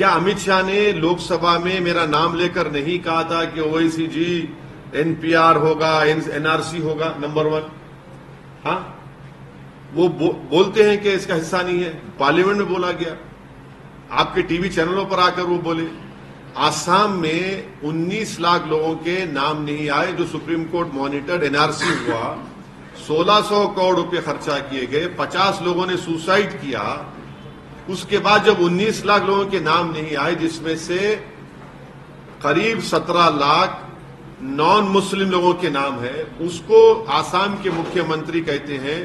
क्या अमित शाह ने लोकसभा में मेरा नाम लेकर नहीं कहा था कि ओआईसी, एनपीआर होगा, एनआरसी होगा? नंबर 1। हाँ, वो बोलते हैं कि इसका हिस्सा नहीं है। पार्लियामेंट में बोला गया, आपके टीवी चैनलों पर आकर वो बोले। आसाम में 19 लाख लोगों के नाम नहीं आए जो सुप्रीम कोर्ट मॉनिटर्ड। एनआरसी हुआ, 1600 करोड़ रुपए खर्चा किए गए, 50 लोगों ने सुसाइड किया। उसके बाद जब 19 लाख लोगों के नाम नहीं आए, जिसमें से करीब 17 लाख नॉन मुस्लिम लोगों के नाम है, उसको आसाम के मुख्यमंत्री कहते हैं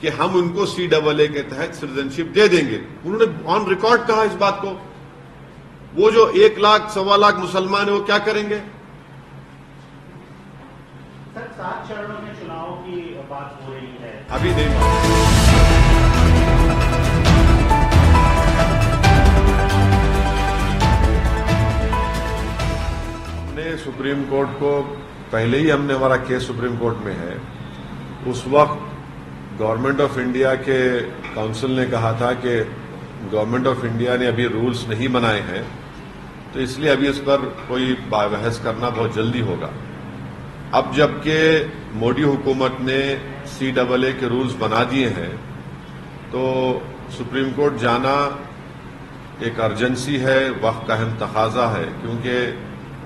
कि हम उनको CAA के तहत सिटीजनशिप दे देंगे। उन्होंने ऑन रिकॉर्ड कहा इस बात को। वो जो 1 लाख 1.25 लाख मुसलमान है, वो क्या करेंगे? सर, 7 चरणों में चुनाव की बात हो रही है, अभी नहीं। सुप्रीम कोर्ट को पहले ही हमारा केस सुप्रीम कोर्ट में है। उस वक्त गवर्नमेंट ऑफ इंडिया के काउंसिल ने कहा था कि गवर्नमेंट ऑफ इंडिया ने अभी रूल्स नहीं बनाए हैं, तो इसलिए अभी इस पर कोई बहस करना बहुत जल्दी होगा। अब जबकि मोदी हुकूमत ने CAA के रूल्स बना दिए हैं, तो सुप्रीम कोर्ट जाना एक अर्जेंसी है, वक्त का अहम तकाजा है। क्योंकि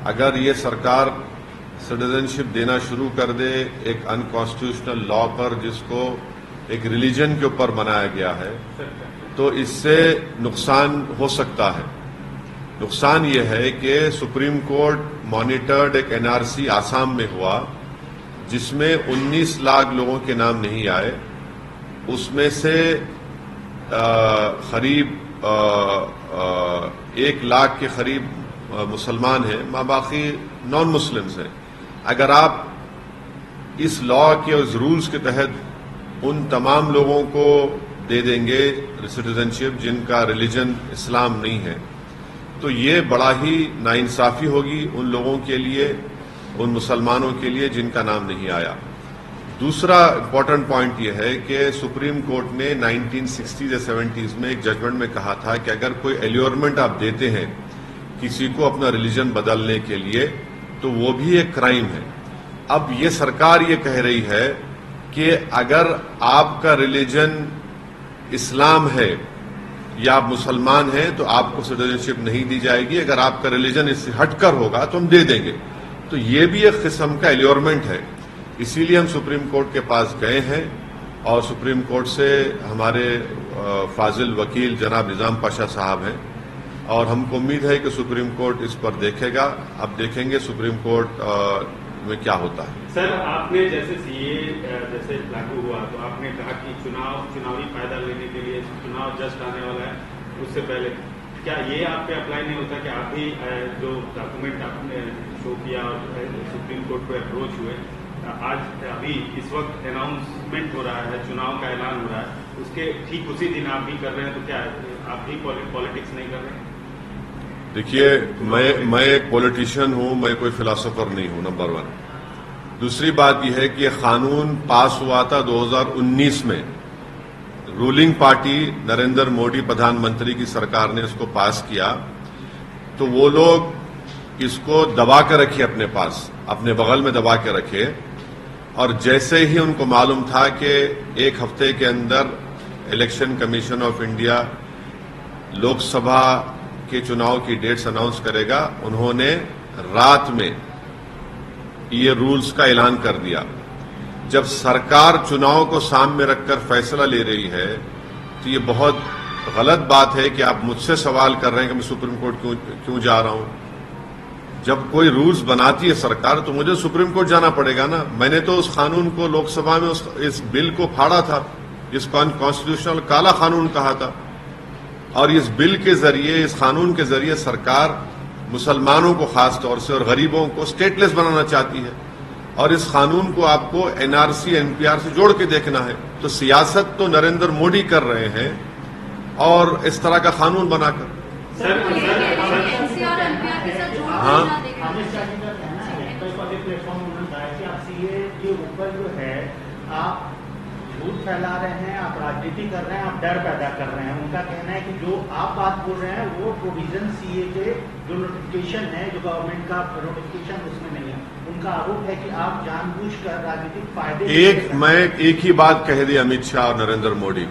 अगर ये सरकार सिटीजनशिप देना शुरू कर दे एक अनकॉन्स्टिट्यूशनल लॉ पर, जिसको एक रिलीजन के ऊपर बनाया गया है, तो इससे नुकसान हो सकता है। नुकसान ये है कि सुप्रीम कोर्ट मॉनिटर्ड एक एनआरसी आसाम में हुआ, जिसमें 19 लाख लोगों के नाम नहीं आए। उसमें से करीब 1 लाख के करीब मुसलमान हैं, बाकी नॉन मुस्लिम्स हैं। अगर आप इस लॉ के उस रूल्स के तहत उन तमाम लोगों को दे देंगे सिटीजनशिप जिनका रिलीजन इस्लाम नहीं है, तो ये बड़ा ही नाइंसाफी होगी उन लोगों के लिए, उन मुसलमानों के लिए जिनका नाम नहीं आया। दूसरा इंपॉर्टेंट पॉइंट यह है कि सुप्रीम कोर्ट ने 1960s या 70s में एक जजमेंट में कहा था कि अगर कोई एल्योरमेंट आप देते हैं किसी को अपना रिलीजन बदलने के लिए, तो वो भी एक क्राइम है। अब ये सरकार ये कह रही है कि अगर आपका रिलीजन इस्लाम है या आप मुसलमान हैं, तो आपको सिटीजनशिप नहीं दी जाएगी। अगर आपका रिलीजन इससे हटकर होगा तो हम दे देंगे। तो ये भी एक किस्म का एल्योरमेंट है। इसीलिए हम सुप्रीम कोर्ट के पास गए हैं और सुप्रीम कोर्ट से हमारे फाजिल वकील जनाब निजाम पाशा साहब हैं, और हमको उम्मीद है कि सुप्रीम कोर्ट इस पर देखेगा। अब देखेंगे सुप्रीम कोर्ट में क्या होता है। सर, आपने जैसे CAA जैसे लागू हुआ, तो आपने कहा कि चुनावी फायदा लेने के लिए चुनाव जस्ट आने वाला है, उससे पहले क्या ये आप पे अप्लाई नहीं होता कि आप भी जो डॉक्यूमेंट आपने शो किया और सुप्रीम कोर्ट को अप्रोच हुए, आज अभी इस वक्त अनाउंसमेंट हो रहा है, चुनाव का ऐलान हो रहा है, उसके ठीक उसी दिन आप भी कर रहे हैं, तो क्या आप भी पॉलिटिक्स नहीं कर रहे हैं? देखिए, मैं एक पॉलिटिशियन हूं, मैं कोई फिलोसोफर नहीं हूं, नंबर 1। दूसरी बात यह है कि यह कानून पास हुआ था 2019 में। रूलिंग पार्टी नरेंद्र मोदी प्रधानमंत्री की सरकार ने इसको पास किया, तो वो लोग इसको दबा के रखे अपने पास, अपने बगल में दबा के रखे। और जैसे ही उनको मालूम था कि 1 हफ्ते के अंदर election commission of India Lok Sabha के चुनाव की डेट्स अनाउंस करेगा, उन्होंने रात में ये रूल्स का ऐलान कर दिया। जब सरकार चुनाव को सामने रखकर फैसला ले रही है, तो ये बहुत गलत बात है कि आप मुझसे सवाल कर रहे हैं कि मैं सुप्रीम कोर्ट क्यों जा रहा हूं। जब कोई रूल्स बनाती है सरकार, तो मुझे सुप्रीम कोर्ट जाना पड़ेगा ना। मैंने तो उस कानून को लोकसभा में इस बिल को फाड़ा था, जिसको अनकॉन्स्टिट्यूशनल काला कानून कहा था। और इस बिल के जरिए, इस कानून के जरिए सरकार मुसलमानों को खास तौर से और गरीबों को स्टेटलेस बनाना चाहती है। और इस कानून को आपको एनआरसी, एनपीआर से जोड़ के देखना है। तो सियासत तो नरेंद्र मोदी कर रहे हैं, और इस तरह का कानून बनाकर। हाँ, प्लेटफॉर्म उन्होंने कहा कि आप CAA के ऊपर जो है आप झूठ फैला रहे हैं, आप राजनीति कर रहे हैं, आप डर पैदा कर रहे हैं। उनका कहना है कि जो आप बात बोल रहे हैं वो प्रोविजन सीए के जो नोटिफिकेशन है, जो गवर्नमेंट का नोटिफिकेशन, उसमें नहीं है। उनका आरोप है कि आप जानबूझकर राजनीतिक फायदे मैं एक ही बात कह दी अमित शाह और नरेंद्र मोदी।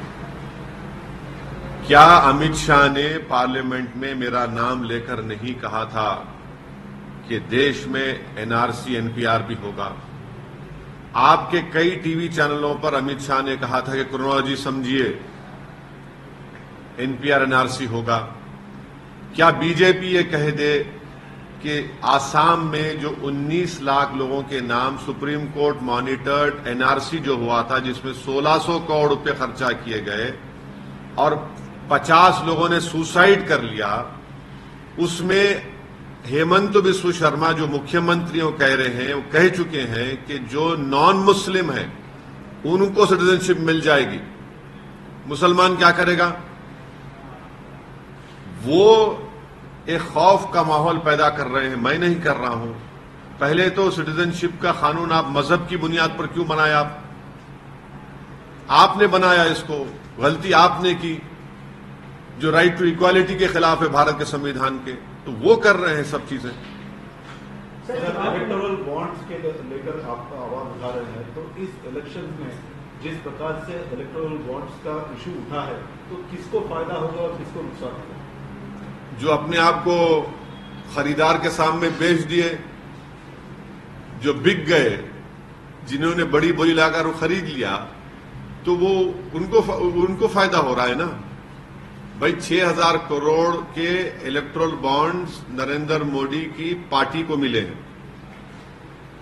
क्या अमित शाह ने पार्लियामेंट में मेरा नाम लेकर नहीं कहा था कि देश में एनआरसी एनपीआर भी होगा? आपके कई टीवी चैनलों पर अमित शाह ने कहा था कि क्रोनोलॉजी समझिए, एनपीआर एनआरसी होगा। क्या बीजेपी ये कह दे कि आसाम में जो 19 लाख लोगों के नाम सुप्रीम कोर्ट मॉनिटर्ड एनआरसी जो हुआ था, जिसमें 1600 करोड़ रुपए खर्चा किए गए और 50 लोगों ने सुसाइड कर लिया, उसमें हेमंत बिस्व शर्मा जो मुख्यमंत्रियों कह रहे हैं, वो कह चुके हैं कि जो नॉन मुस्लिम हैं उनको सिटीजनशिप मिल जाएगी। मुसलमान क्या करेगा? वो एक खौफ का माहौल पैदा कर रहे हैं। मैं नहीं कर रहा हूं। पहले तो सिटीजनशिप का कानून आप मजहब की बुनियाद पर क्यों बनाया? आपने बनाया इसको, गलती आपने की, जो राइट टू इक्वालिटी के खिलाफ है भारत के संविधान के। तो वो कर रहे हैं सब चीजें। इलेक्टोरल बॉन्ड्स के लेकर आप आवाज उठा रहे हैं, तो इस इलेक्शन में जिस प्रकार से इलेक्टोरल बॉन्ड्स का इशू उठा है, तो किसको फायदा होगा और किसको नुकसान होगा? जो अपने आप को खरीदार के सामने बेच दिए, जो बिक गए, जिन्होंने बड़ी बोली लगाकर वो खरीद लिया, तो वो उनको फायदा हो रहा है ना भाई। 6000 करोड़ के इलेक्टोरल बॉन्ड्स नरेंद्र मोदी की पार्टी को मिले हैं।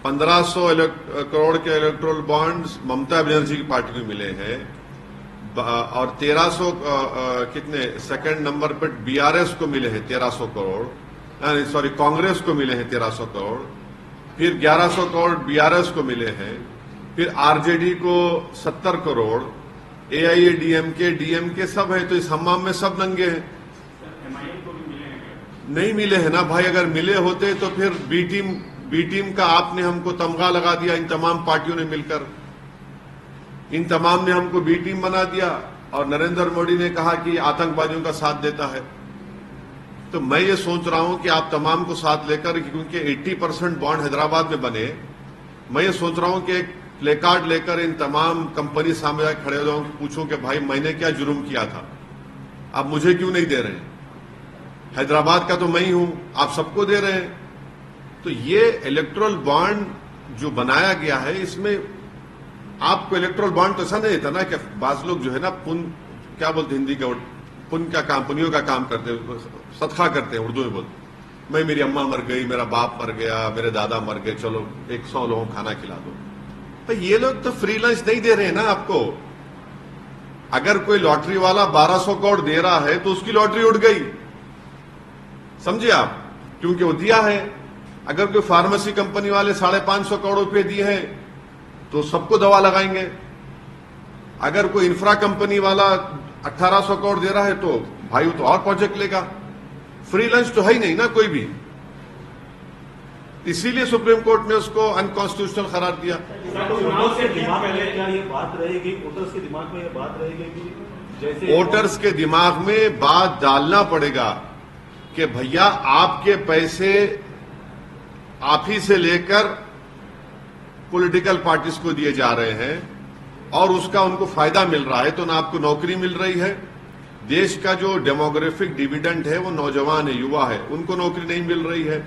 1500 करोड़ के इलेक्टोरल बॉन्ड्स ममता बनर्जी की पार्टी को मिले हैं और 1300 कितने सेकंड नंबर पर बीआरएस को मिले हैं 1300 करोड़, सॉरी कांग्रेस को मिले हैं 1300 करोड़, फिर 1100 करोड़ बीआरएस को मिले हैं, फिर आरजेडी को 70 करोड़, एआईएडीएमके डीएमके सब है। तो इस हमाम में सब नंगे हैं। एमआईएम को भी मिले हैं? नहीं मिले हैं ना भाई। अगर मिले होते तो फिर बी टीम का आपने हमको तमगा लगा दिया, इन तमाम पार्टियों ने मिलकर इन तमाम ने हमको बी टीम बना दिया और नरेंद्र मोदी ने कहा कि आतंकवादियों का साथ देता है। तो मैं ये सोच रहा हूं कि आप तमाम को साथ लेकर, क्योंकि 80% बॉन्ड हैदराबाद में बने, मैं ये सोच रहा हूं कि एक प्ले कार्ड लेकर इन तमाम कंपनी सामने खड़े हो जाऊं, पूछूं कि भाई मैंने क्या जुर्म किया था, आप मुझे क्यों नहीं दे रहे? हैदराबाद का तो मैं ही हूं, आप सबको दे रहे हैं। तो ये इलेक्टोरल बॉन्ड जो बनाया गया है, इसमें आपको इलेक्टोरल बॉन्ड तो ऐसा नहीं देता ना कि बाज लोग जो है ना क्या बोलते हिंदी का, पुण्य का काम, पुनियों का काम करते हैं, सदका करते हैं उर्दू में बोलते। मैं, मेरी अम्मा मर गई, मेरा बाप मर गया, मेरे दादा मर गए, चलो 100 लोगों को खाना खिला दो। तो ये लोग तो फ्री लंच नहीं दे रहे हैं ना आपको। अगर कोई लॉटरी वाला 1200 करोड़ दे रहा है तो उसकी लॉटरी उड़ गई, समझे आप, क्योंकि वो दिया है। अगर कोई फार्मेसी कंपनी वाले 550 करोड़ रुपए दिए हैं तो सबको दवा लगाएंगे। अगर कोई इंफ्रा कंपनी वाला 1800 करोड़ दे रहा है तो भाई वो तो और प्रोजेक्ट लेगा। फ्री लंच तो है ही नहीं ना कोई भी। इसीलिए सुप्रीम कोर्ट ने उसको अनकॉन्स्टिट्यूशनल करार दिया। वोटर्स के दिमाग में क्या ये बात रहेगी? वोटर्स के दिमाग में ये बात रहेगी कि जैसे वोटर्स के दिमाग में बात डालना पड़ेगा कि भैया आपके पैसे आप ही से लेकर पॉलिटिकल पार्टीज को दिए जा रहे हैं और उसका उनको फायदा मिल रहा है। तो ना आपको नौकरी मिल रही है, देश का जो डेमोग्राफिक डिविडेंड है वो नौजवान है, युवा है, उनको नौकरी नहीं मिल रही है।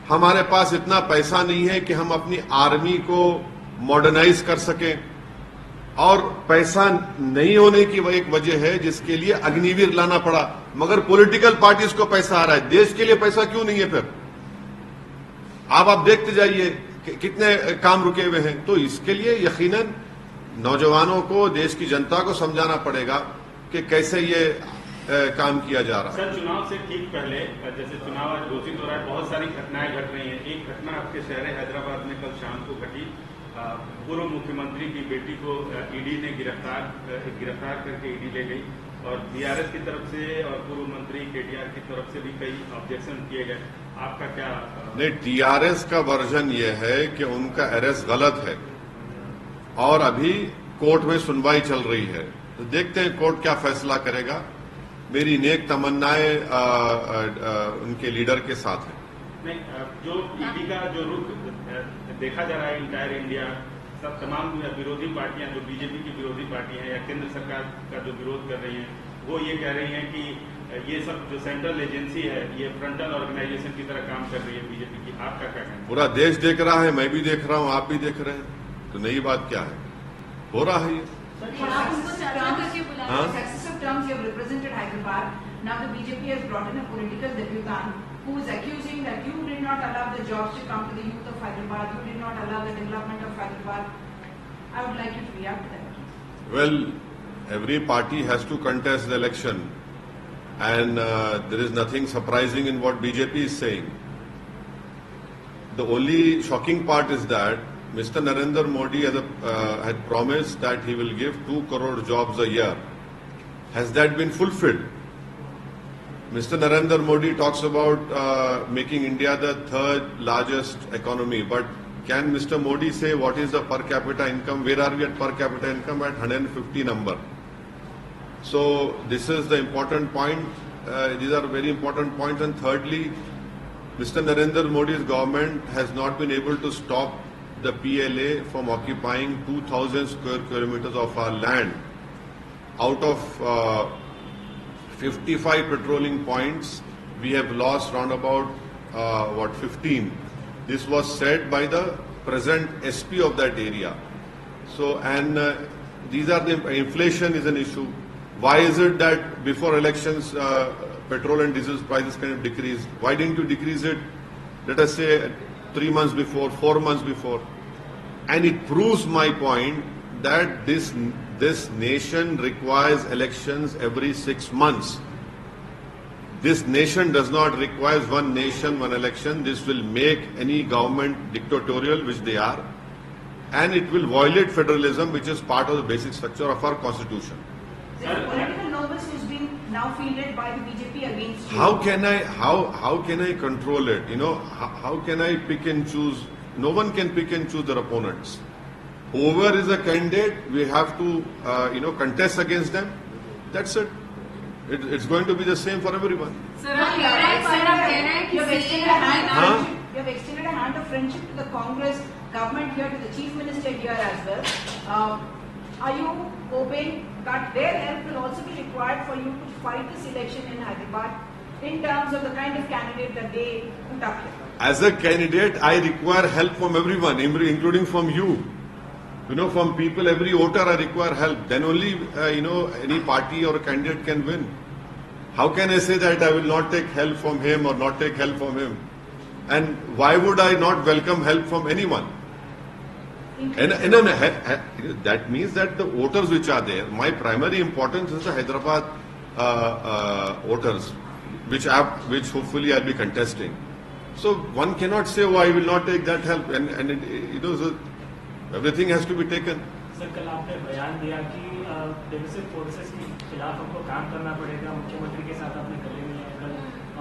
हमारे पास इतना पैसा नहीं है कि हम अपनी आर्मी को मॉडर्नाइज कर सकें और पैसा नहीं होने की एक वजह है जिसके लिए अग्निवीर लाना पड़ा। मगर पॉलिटिकल पार्टीज को पैसा आ रहा है, देश के लिए पैसा क्यों नहीं है? फिर आप देखते जाइए कि कितने काम रुके हुए हैं। तो इसके लिए यकीनन नौजवानों को, देश की जनता को समझाना पड़ेगा कि कैसे ये काम किया जा रहा है। सर, चुनाव से ठीक पहले जैसे चुनाव आज घोषित हो रहा है, बहुत सारी घटनाएं घट रही हैं। एक घटना आपके शहर हैदराबाद में कल शाम को घटी। पूर्व मुख्यमंत्री की बेटी को ईडी ने गिरफ्तार करके ईडी ले गई और बीआरएस की तरफ से और पूर्व मंत्री केटीआर की तरफ से भी कई ऑब्जेक्शन किए गए। आपका क्या? नहीं, टीआरएस का वर्जन ये है कि उनका अरेस्ट गलत है और अभी कोर्ट में सुनवाई चल रही है, तो देखते हैं कोर्ट क्या फैसला करेगा। मेरी नेक तमन्नाएं उनके लीडर के साथ हैं। नहीं, जो ईडी का जो रुख देखा जा रहा है इंटायर इंडिया, सब तमाम विरोधी पार्टियां जो बीजेपी की विरोधी पार्टियां हैं या केंद्र सरकार का जो विरोध कर रही हैं, वो ये कह रही हैं कि ये सब जो सेंट्रल एजेंसी है ये फ्रंटल ऑर्गेनाइजेशन की तरह काम कर रही है बीजेपी की। आपका क्या कहना है? पूरा देश देख रहा है, मैं भी देख रहा हूं, आप भी देख रहे हैं, तो नई बात क्या है, हो रहा है ये। आप उनको चर्चा करके बुलाएं। हाँ? Successive terms you have represented Hyderabad. Now the BJP has brought in a political debutant who is accusing that you did not allow the jobs to come to the youth of Hyderabad. You did not allow the development of Hyderabad. I would like you to react to that. Well, every party has to contest the election, and there is nothing surprising in what BJP is saying. The only shocking part is that Mr. Narendra Modi had promised that he will give 2 crore jobs a year. Has that been fulfilled? Mr. Narendra Modi talks about making India the 3rd largest economy, but can Mr. Modi say what is the per capita income? Where are we at per capita income? At 150 number. So this is the important point. These are very important points. And thirdly, Mr. Narendra Modi's government has not been able to stop the PLA from occupying 2,000 square kilometers of our land. Out of 55 patrolling points, we have lost round about 15. This was said by the present SP of that area. So, and these are the inflation is an issue. Why is it that before elections petrol and diesel prices kind of decreased? Why didn't you decrease it, let us say, 3 months before, 4 months before? And it proves my point that this nation requires elections every 6 months. This nation does not require one nation, one election. This will make any government dictatorial, which they are, and it will violate federalism, which is part of the basic structure of our constitution. There's a political novice who's been now fielded by the BJP against you. How can I control it? You know, how can I pick and choose? No one can pick and choose their opponents. Whoever is a candidate, we have to contest against them. That's it. It's going to be the same for everyone. Sir, आप कह रहे हैं कि you have extended a hand. हाँ? You have extended a hand of friendship to the Congress government here, to the Chief Minister here as well. Are you hoping that their help will also be required for you to fight this election in Hyderabad in terms of the kind of candidate that they put up here? As a candidate, I require help from everyone, including from you. You know, from people, every voter, I require help. Then only, any party or candidate can win. How can I say that I will not take help from him or not take help from him? And why would I not welcome help from anyone? And that means that the voters which are there, my primary importance is the Hyderabad voters, which hopefully I'll be contesting. So one cannot say, oh, I will not take that help, so everything has to be taken. Sir, कल आपने बयान दिया कि divisive forces के खिलाफ हमको काम करना पड़ेगा, मुख्यमंत्री के साथ आपने गले मिले कल,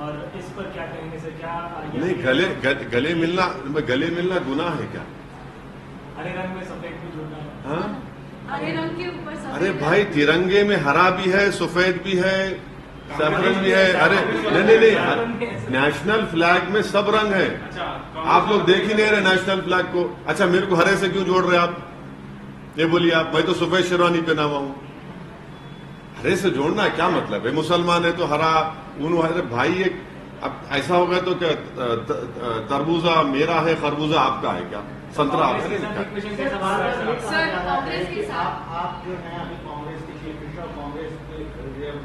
और इस पर क्या कहेंगे सर? क्या नहीं, गले मिलना गुनाह है क्या? हरे रंग में सफेद भी जोड़ना है। हाँ? हरे रंग के ऊपर सफेद। अरे भाई, तिरंगे में हरा भी है, सफेद भी है, सैफरन भी है। अरे नहीं, नेशनल फ्लैग में सब रंग है। आप लोग देख ही नहीं रहे नेशनल फ्लैग को। अच्छा, मेरे को हरे से क्यों जोड़ रहे आप? ये बोलिए आप, मैं तो सफेद शेरवानी पहना हुआ हूं। हरे से जोड़ना क्या मतलब है? मुसलमान है तो हरा, अरे भाई, एक अब ऐसा होगा तो क्या तरबूजा मेरा है, खरबूजा आपका है क्या? संतरा आपका है क्या? सर, कांग्रेस के साथ आप जो है अभी कांग्रेस के चीफ मिनिस्टर और कांग्रेस के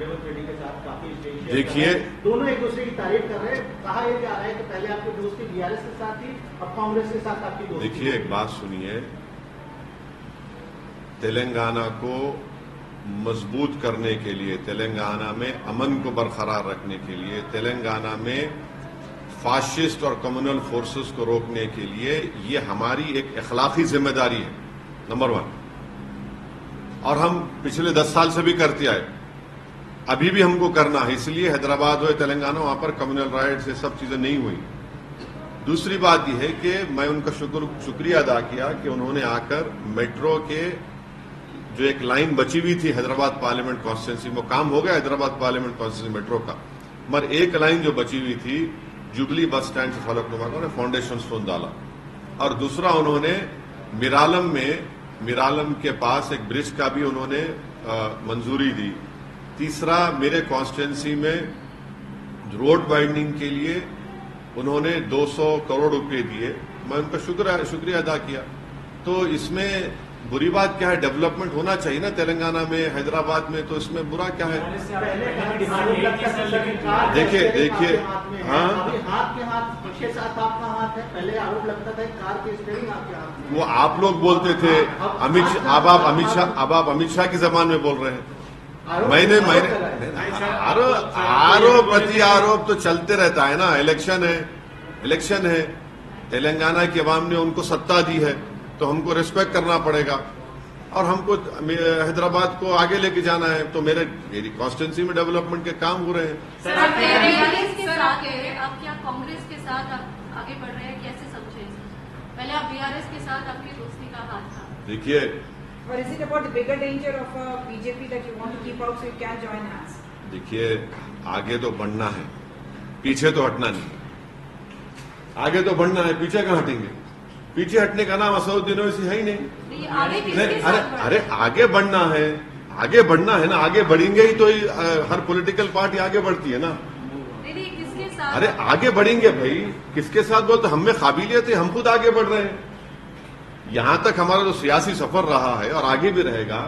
रेवंत रेड्डी के साथ काफी स्टेज शेयर देखिए, दोनों एक दूसरे की तारीफ कर रहे हैं। कहा यह जा रहा है कि पहले आपकी दोस्ती बीआरएस के साथ थी, अब कांग्रेस के साथ आपकी दोस्ती। देखिए, एक बात सुनिए, तेलंगाना को मजबूत करने के लिए, तेलंगाना में अमन को बरकरार रखने के लिए, तेलंगाना में फाशिस्ट और कम्युनल फोर्सेस को रोकने के लिए, ये हमारी एक अखलाकी जिम्मेदारी है, नंबर 1। और हम पिछले 10 साल से भी करते आए, अभी भी हमको करना है। इसलिए हैदराबाद हो, तेलंगाना, वहां पर कम्युनल राइट्स, ये सब चीजें नहीं हुई। दूसरी बात यह है कि मैं उनका शुक्रिया अदा किया कि उन्होंने आकर मेट्रो के जो एक लाइन बची हुई थी हैदराबाद पार्लियामेंट कॉन्स्टिट्यूंसी में, काम हो गया हैदराबाद पार्लियामेंट कॉन्स्टिट्यूंसी मेट्रो का, मगर एक लाइन जो बची हुई थी जुबली बस स्टैंड से फलकनुमा का, उन्होंने फाउंडेशन स्टोन डाला। और दूसरा उन्होंने मिरालम के पास एक ब्रिज का भी उन्होंने मंजूरी दी। तीसरा, मेरे कॉन्स्टिट्यूंसी में रोड वाइडनिंग के लिए उन्होंने 200 करोड़ रुपए दिए, मैं उनका शुक्रिया अदा किया। तो इसमें बुरी बात क्या है? डेवलपमेंट होना चाहिए ना तेलंगाना में, हैदराबाद में, तो इसमें बुरा क्या है? देखिए, हाँ, हाथ के हाथ 6-7 आपका हाथ है, पहले आरोप लगता था कार के स्टीयरिंग आपके हाथ में। वो आप लोग बोलते थे, अब आप अमित शाह की जबान में बोल रहे हैं। मैंने आरोप प्रति आरोप तो चलते रहता है ना। इलेक्शन है, तेलंगाना की आवाम ने उनको सत्ता दी है, तो हमको रिस्पेक्ट करना पड़ेगा, और हमको हैदराबाद को आगे लेके जाना है। तो मेरी कॉन्स्टिट्यूंसी में डेवलपमेंट के काम हो रहे हैं। सर, आप बीआरएस के साथ आप क्या कांग्रेस के साथ आप आगे बढ़ रहे हैं, कैसे समझे? पहले आप बीआरएस के साथ आपकी दोस्ती का हाथ था। देखिए, Or is it about the bigger danger of BJP that you want to keep out so you can join hands? देखिए, आगे तो बढ़ना है, पीछे तो हटना नहीं। आगे तो बढ़ना है, पीछे कहाँ हटेंगे? पीछे हटने का नाम असदुद्दीन ओवैसी है ही नहीं। आगे किसके साथ अरे आगे बढ़ना है ना। आगे बढ़ेंगे ही तो हर पॉलिटिकल पार्टी आगे बढ़ती है ना। नहीं, किसके साथ? अरे आगे बढ़ेंगे भाई, किसके साथ बोलते? हम में काबिलियत है, हम खुद आगे बढ़ रहे हैं। यहां तक हमारा जो सियासी सफर रहा है और आगे भी रहेगा,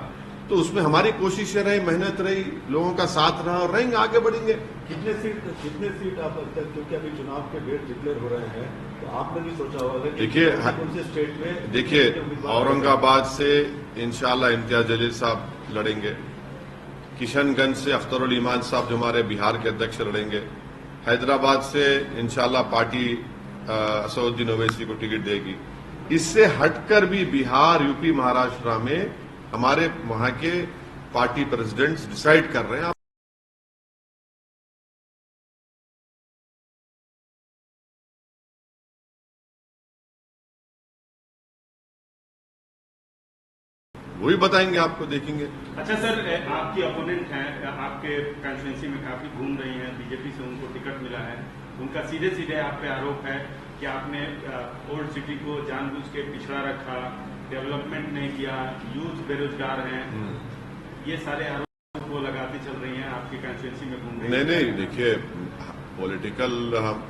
तो उसमें हमारी कोशिशें रही, मेहनत रही, लोगों का साथ रहा, और रहेंगे, आगे बढ़ेंगे। कितने सीट आप, क्योंकि अभी चुनाव के डेट डिक्लेयर हो रहे हैं, तो आपने भी सोचा होगा कि देखिए, स्टेट में देखिए, औरंगाबाद से इंशाल्लाह इम्तियाज जलील साहब लड़ेंगे, किशनगंज से अख्तरुल ईमान साहब जो हमारे बिहार के अध्यक्ष लड़ेंगे, हैदराबाद से इंशाल्लाह पार्टी असदुद्दीन ओवैसी को टिकट देगी। इससे हटकर भी बिहार, यूपी, महाराष्ट्र में हमारे वहां के पार्टी प्रेसिडेंट्स डिसाइड कर रहे हैं। वही बताएंगे आपको, देखेंगे। अच्छा सर, आपकी अपोनेंट हैं, आपके कॉन्स्टिट्यूंसी में काफी घूम रही हैं, बीजेपी से उनको टिकट मिला है, उनका सीधे सीधे आप पे आरोप है कि आपने ओल्ड सिटी को जानबूझ के पिछड़ा रखा, डेवलपमेंट नहीं किया, यूथ बेरोजगार हैं, ये सारे आरोप वो लगाते चल रही हैं, आपकी कॉन्स्टिट्यूंसी में घूम रही हैं। नहीं, देखिए, पॉलिटिकल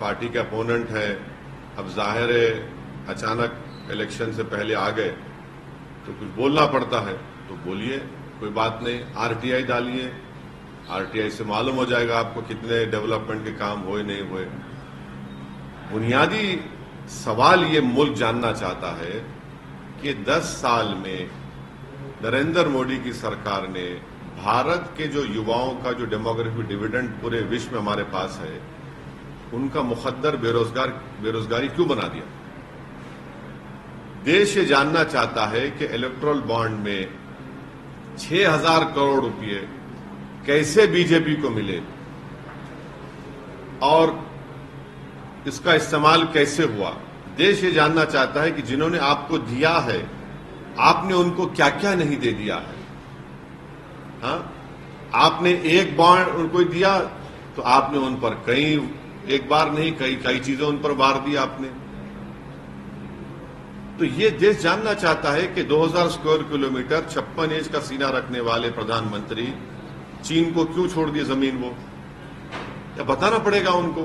पार्टी के अपोनेंट है, अब जाहिर है अचानक इलेक्शन से पहले आ गए तो कुछ बोलना पड़ता है, तो बोलिए, कोई बात नहीं। आरटीआई डालिए, आरटीआई से मालूम हो जाएगा आपको कितने डेवलपमेंट के काम हुए नहीं हुए। बुनियादी सवाल ये मुल्क जानना चाहता है कि 10 साल में नरेंद्र मोदी की सरकार ने भारत के जो युवाओं का जो डेमोग्राफी डिविडेंड पूरे विश्व में हमारे पास है, उनका मुकद्दर बेरोजगारी क्यों बना दिया? देश ये जानना चाहता है कि इलेक्टोरल बॉन्ड में 6,000 करोड़ रुपए कैसे बीजेपी को मिले और इसका इस्तेमाल कैसे हुआ। देश ये जानना चाहता है कि जिन्होंने आपको दिया है, आपने उनको क्या क्या नहीं दे दिया है। हाँ, आपने एक बॉन्ड उनको दिया तो आपने उन पर एक बार नहीं, कई चीजें उन पर वार दी आपने। तो ये देश जानना चाहता है कि 2000 स्क्वायर किलोमीटर 56 इंच का सीना रखने वाले प्रधानमंत्री चीन को क्यों छोड़ दिए जमीन, वो या बताना पड़ेगा उनको।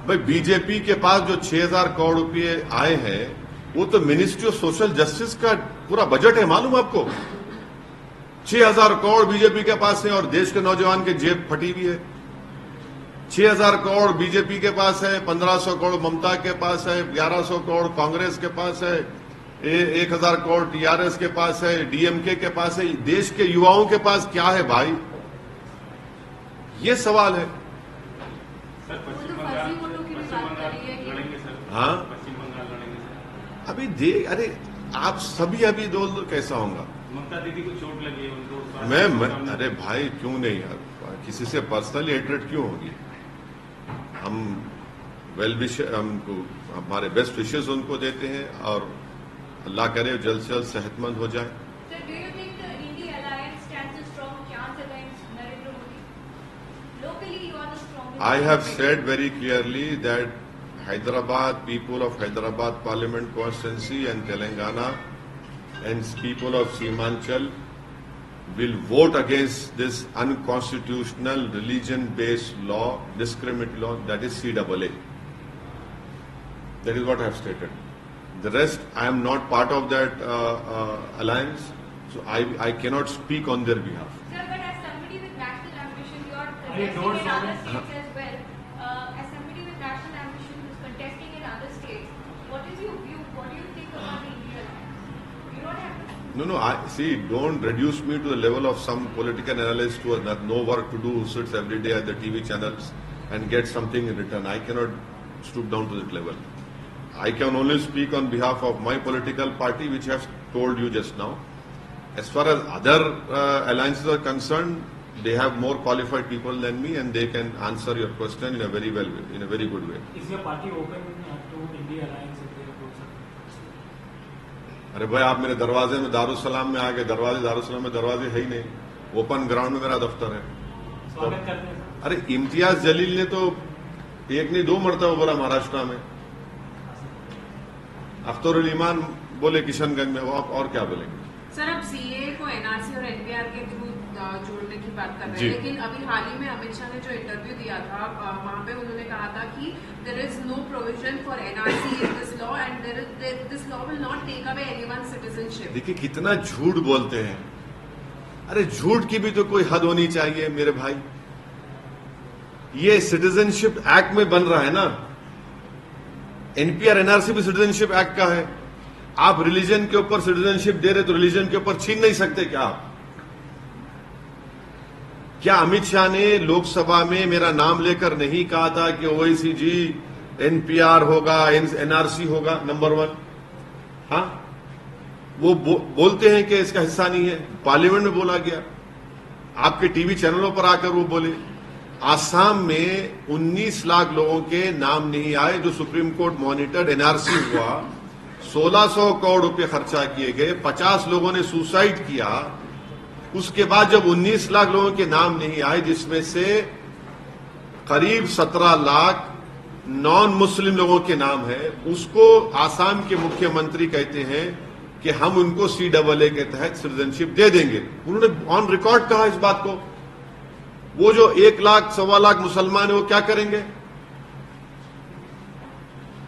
भाई, बीजेपी के पास जो 6,000 करोड़ रुपए आए हैं, वो तो मिनिस्ट्री ऑफ सोशल जस्टिस का पूरा बजट है, मालूम आपको? 6,000 करोड़ बीजेपी के पास है और देश के नौजवान की जेब फटी हुई है। 6,000 करोड़ बीजेपी के पास है, 1,500 करोड़ ममता के पास है, 1,100 करोड़ कांग्रेस के पास है, 1,000 करोड़ टीआरएस के पास है, डीएमके के पास है। देश के युवाओं के पास क्या है भाई? ये सवाल है। सर, पश्चिम बंगाल लड़ेंगे सर? हाँ, पश्चिम बंगाल लड़ेंगे सर? अरे आप सभी अभी दो कैसा होगा? ममता दीदी को चोट लगी है, उनको मैं अरे भाई, क्यों नहीं यार, किसी से पर्सनली हेट्रेड क्यों होगी? हम हमको हमारे बेस्ट विशेस उनको देते हैं और अल्लाह करे जल्द से जल्द सेहतमंद हो जाए। Sir, do you think the I have said very clearly that Hyderabad, people of Hyderabad Parliament constituency and Telangana and people of Seemanchal will vote against this unconstitutional religion-based law, discriminatory law, that is CAA. That is what I have stated. The rest, I am not part of that alliance, so I cannot speak on their behalf. Sir, but as somebody with national ambition, you are you contesting don't in other know- states as well. As somebody with national ambition who's contesting in other states, what is your view? What do you think about the India alliance? You don't have to. No, see, don't reduce me to the level of some political analyst who has no work to do, who sits every day at the TV channels and gets something in return. I cannot stoop down to that level. I can only speak on behalf of my political party, which I have told you just now. As far as other alliances are concerned, they have more qualified people than me, and they can answer your question in a very good way. Is your party open to India alliance if they approach? अरे भाई, आप मेरे दरवाजे में दारुसलाम में आ गए, दारुसलाम में दरवाजे है ही नहीं, ओपन ग्राउंड में मेरा दफ्तर है। स्वागत करते हैं सर। अरे इम्तियाज जलील ने तो एक नहीं 2 मरतबा बोला महाराष्ट्र में, अख्तरुल ईमान बोले किशनगंज में, वो आप और क्या बोलेंगे? सर, अब सीए को एनआरसी और एनपीआर के थ्रू जोड़ने की बात कर रहे जी। हैं, लेकिन अभी हाल ही में अमित शाह ने जो इंटरव्यू दिया था, वहां पे उन्होंने कहा था कि there is no provision for NRC in this law and this law will not take away anyone's citizenship. देखिए कितना झूठ बोलते हैं। अरे झूठ की भी तो कोई हद होनी चाहिए मेरे भाई। ये सिटीजनशिप एक्ट में बन रहा है ना, एनपीआर एनआरसी भी सिटीजनशिप एक्ट का है। आप रिलीजन के ऊपर सिटीजनशिप दे रहे तो रिलीजन के ऊपर छीन नहीं सकते क्या आप? क्या अमित शाह ने लोकसभा में मेरा नाम लेकर नहीं कहा था कि ओवैसी जी एनपीआर होगा, एनआरसी होगा? नंबर 1। हाँ, वो बोलते हैं कि इसका हिस्सा नहीं है। पार्लियामेंट में बोला गया, आपके टीवी चैनलों पर आकर वो बोले। आसाम में 19 लाख लोगों के नाम नहीं आए जो सुप्रीम कोर्ट मॉनिटर्ड एनआरसी हुआ, 1600 करोड़ रुपए खर्चा किए गए, 50 लोगों ने सुसाइड किया। उसके बाद जब 19 लाख लोगों के नाम नहीं आए, जिसमें से करीब 17 लाख नॉन मुस्लिम लोगों के नाम है, उसको आसाम के मुख्यमंत्री कहते हैं कि हम उनको CAA के तहत सिटीजनशिप दे देंगे। उन्होंने ऑन रिकॉर्ड कहा इस बात को। वो जो 1 लाख 1.25 लाख मुसलमान है, वो क्या करेंगे?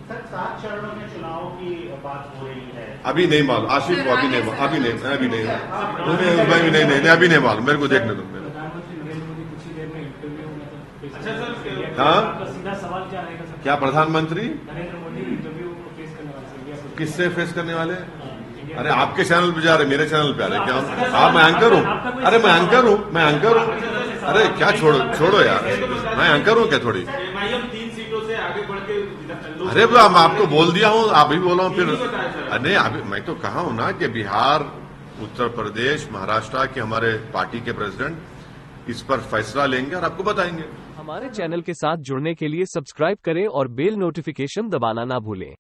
सर, 7 चरणों में चुनाव की बात हो रही है। अभी नहीं मालूम आशिफ को, अभी नहीं, अभी नहीं, अभी नहीं मालूम, मेरे को देखने दो। प्रधानमंत्री नरेंद्र मोदी कुछ ही देर में इंटरव्यू में अच्छा सर, तो हाँ? आपका सीधा सवाल क्या रहेगा सर? क्या प्रधानमंत्री नरेंद्र मोदी इंटरव्यू को फेस करने वाले हैं इंडिया को? किससे फेस करने वाले? इंडिया अरे आपके चैनल पे जा रहे, मेरे चैनल पे आ रहे क्या? आप, मैं एंकर हूं। अरे मैं एंकर हूं। अरे क्या छोड़ो यार, मैं एंकर हूं क्या थोड़ी? एमआईएम 3 सीटों से आगे बढ़ के अरे मैं आपको बोल दिया हूं, आप भी बोला हूं फिर। नहीं, अभी मैं तो कहा हूं ना कि बिहार, उत्तर प्रदेश, महाराष्ट्र के हमारे पार्टी के प्रेसिडेंट इस पर फैसला लेंगे और आपको बताएंगे। हमारे चैनल के साथ जुड़ने के लिए सब्सक्राइब करें और बेल नोटिफिकेशन दबाना ना भूलें।